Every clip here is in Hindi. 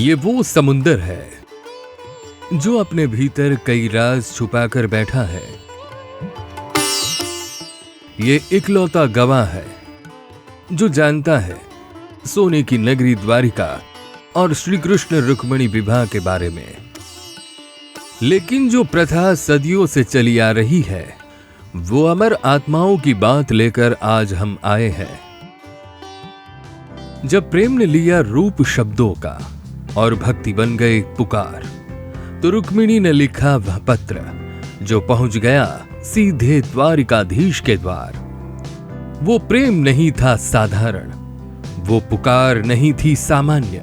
ये वो समुंदर है जो अपने भीतर कई राज छुपाकर बैठा है। ये इकलौता गवाह है जो जानता है सोने की नगरी द्वारिका और श्री कृष्ण रुक्मिणी विवाह के बारे में। लेकिन जो प्रथा सदियों से चली आ रही है, वो अमर आत्माओं की बात लेकर आज हम आए हैं। जब प्रेम ने लिया रूप शब्दों का और भक्ति बन गई पुकार, तो रुक्मिणी ने लिखा वह पत्र जो पहुंच गया सीधे द्वारिकाधीश के द्वार। वो प्रेम नहीं था साधारण, वो पुकार नहीं थी सामान्य,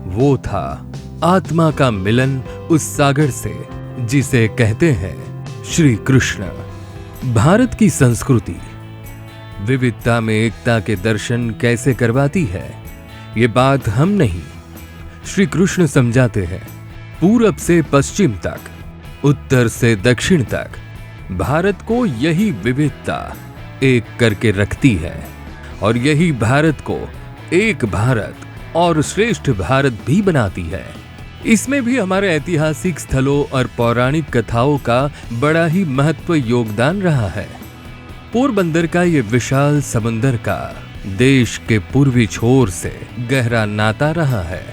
वो था आत्मा का मिलन उस सागर से जिसे कहते हैं श्री कृष्ण। भारत की संस्कृति विविधता में एकता के दर्शन कैसे करवाती है, ये बात हम नहीं, श्री कृष्ण समझाते हैं। पूरब से पश्चिम तक, उत्तर से दक्षिण तक, भारत को यही विविधता एक करके रखती है और यही भारत को एक भारत और श्रेष्ठ भारत भी बनाती है। इसमें भी हमारे ऐतिहासिक स्थलों और पौराणिक कथाओं का बड़ा ही महत्व योगदान रहा है। पोरबंदर का ये विशाल समंदर का देश के पूर्वी छोर से गहरा नाता रहा है।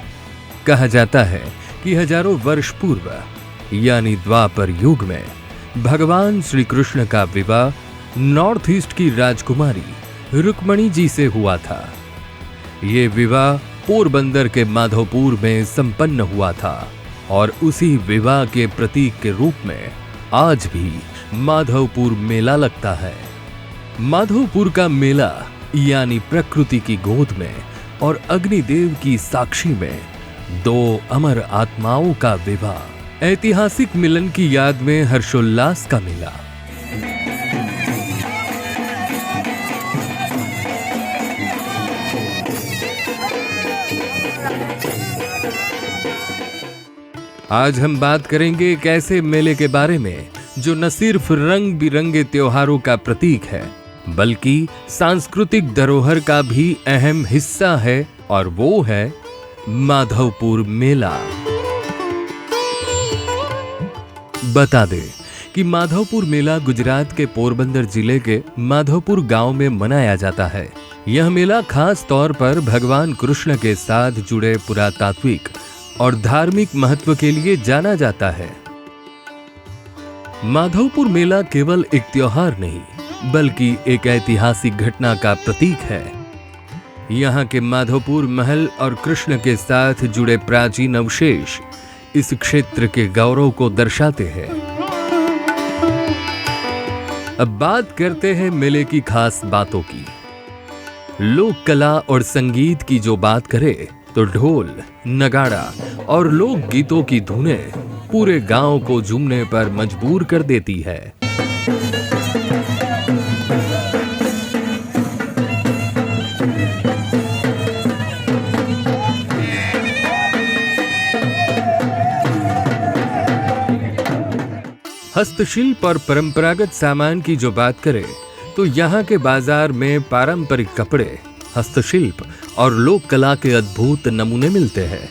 कहा जाता है कि हजारों वर्ष पूर्व यानी द्वापर युग में भगवान श्री कृष्ण का विवाह नॉर्थ ईस्ट की राजकुमारी रुक्मिणी जी से हुआ था। ये विवाह पोरबंदर के माधवपुर में संपन्न हुआ था और उसी विवाह के प्रतीक के रूप में आज भी माधवपुर मेला लगता है। माधवपुर का मेला यानी प्रकृति की गोद में और अग्निदेव की साक्षी में दो अमर आत्माओं का विवाह, ऐतिहासिक मिलन की याद में हर्षोल्लास का मेला। आज हम बात करेंगे एक ऐसे मेले के बारे में जो न सिर्फ रंग बिरंगे त्योहारों का प्रतीक है, बल्कि सांस्कृतिक धरोहर का भी अहम हिस्सा है, और वो है माधवपुर मेला। बता दें कि माधवपुर मेला गुजरात के पोरबंदर जिले के माधवपुर गांव में मनाया जाता है। यह मेला खास तौर पर भगवान कृष्ण के साथ जुड़े पुरातात्विक और धार्मिक महत्व के लिए जाना जाता है। माधवपुर मेला केवल एक त्योहार नहीं, बल्कि एक ऐतिहासिक घटना का प्रतीक है। यहाँ के माधवपुर महल और कृष्ण के साथ जुड़े प्राचीन अवशेष इस क्षेत्र के गौरव को दर्शाते हैं। अब बात करते हैं मेले की खास बातों की। लोक कला और संगीत की जो बात करें तो ढोल, नगाड़ा और लोक गीतों की धुनें पूरे गांव को झूमने पर मजबूर कर देती है। हस्तशिल्प और परंपरागत सामान की जो बात करें तो यहाँ के बाजार में पारंपरिक कपड़े, हस्तशिल्प और लोक कला के अद्भुत नमूने मिलते हैं।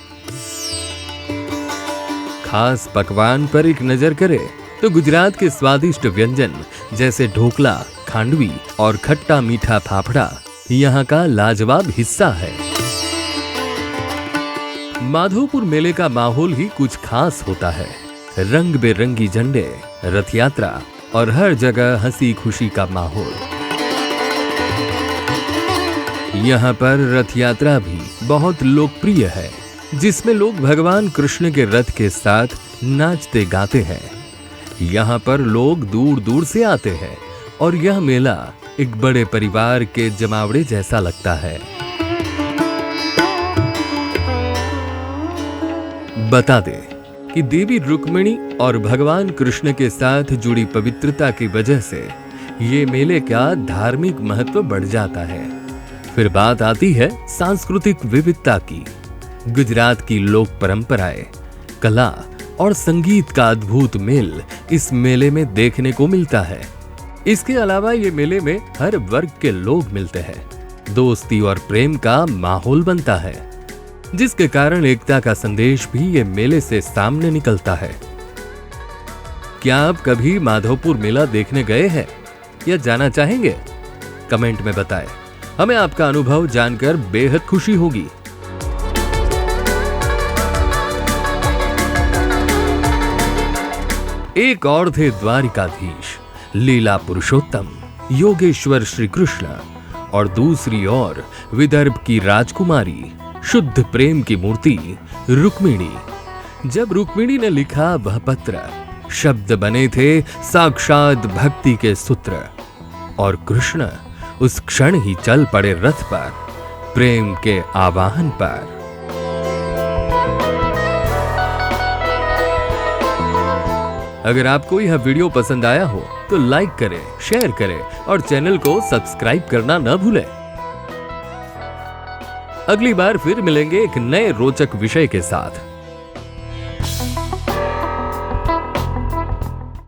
खास पकवान पर एक नजर करें तो गुजरात के स्वादिष्ट व्यंजन जैसे ढोकला, खांडवी और खट्टा मीठा फाफड़ा यहाँ का लाजवाब हिस्सा है। माधवपुर मेले का माहौल ही कुछ खास होता है। रंग बेरंगी झंडे, रथ यात्रा और हर जगह हंसी खुशी का माहौल। यहाँ पर रथ यात्रा भी बहुत लोकप्रिय है, जिसमें लोग भगवान कृष्ण के रथ के साथ नाचते गाते हैं। यहाँ पर लोग दूर दूर से आते हैं और यह मेला एक बड़े परिवार के जमावड़े जैसा लगता है। बता दें कि देवी रुक्मिणी और भगवान कृष्ण के साथ जुड़ी पवित्रता की वजह से ये मेले का धार्मिक महत्व बढ़ जाता है। फिर बात आती है सांस्कृतिक विविधता की। गुजरात की लोक परंपराएं, कला और संगीत का अद्भुत मेल इस मेले में देखने को मिलता है। इसके अलावा ये मेले में हर वर्ग के लोग मिलते हैं। दोस्ती और प्रेम का माहौल बनता है। जिसके कारण एकता का संदेश भी ये मेले से सामने निकलता है। क्या आप कभी माधवपुर मेला देखने गए हैं या जाना चाहेंगे? कमेंट में बताएं। हमें आपका अनुभव जानकर बेहद खुशी होगी। एक और थे द्वारिकाधीश, लीला पुरुषोत्तम, योगेश्वर श्री कृष्ण, और दूसरी ओर विदर्भ की राजकुमारी, शुद्ध प्रेम की मूर्ति रुक्मिणी। जब रुक्मिणी ने लिखा वह पत्र, शब्द बने थे साक्षात भक्ति के सूत्र, और कृष्ण उस क्षण ही चल पड़े रथ पर, प्रेम के आवाहन पर। अगर आपको यह वीडियो पसंद आया हो तो लाइक करें, शेयर करें और चैनल को सब्सक्राइब करना न भूलें। अगली बार फिर मिलेंगे एक नए रोचक विषय के साथ।